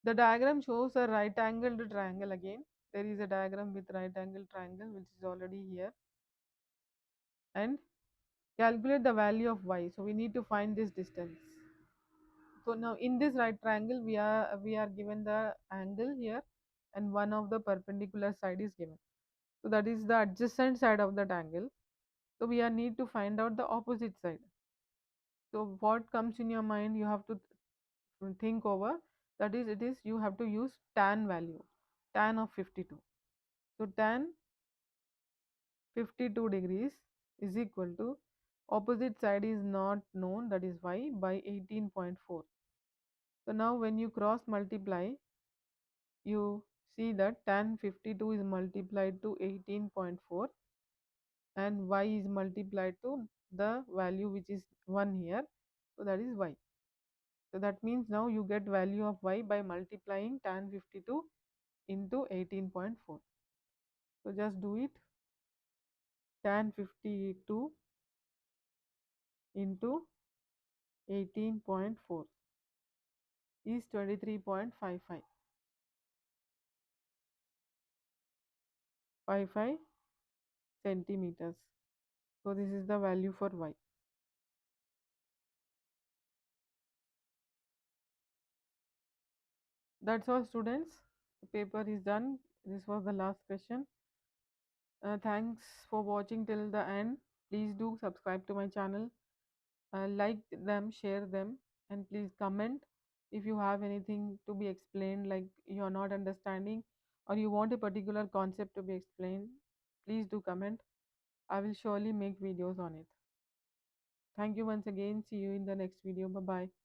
The diagram shows a right angled triangle again. There is a diagram with right angled triangle which is already here. And calculate the value of y. So we need to find this distance. So now in this right triangle we are given the angle here, and one of the perpendicular side is given. So that is the adjacent side of that angle. So we need to find out the opposite side. So what comes in your mind, you have to think over. That is, it is you have to use tan value, tan of 52. So tan 52 degrees is equal to Opposite side is not known, that is y, by 18.4. So now when you cross multiply, you see that tan 52 is multiplied to 18.4 and y is multiplied to the value which is 1 here, so that is y. So that means now you get value of y by multiplying tan 52 into 18.4. So just do it. Tan 52 into 18.4 is 23.55 centimeters. So this is the value for y. That's all, students. The paper is done. This was the last question. Thanks for watching till the end. Please do subscribe to my channel, like them, share them, and please comment if you have anything to be explained, like you are not understanding or you want a particular concept to be explained. Please do comment. I will surely make videos on it. Thank you once again. See you in the next video. Bye bye.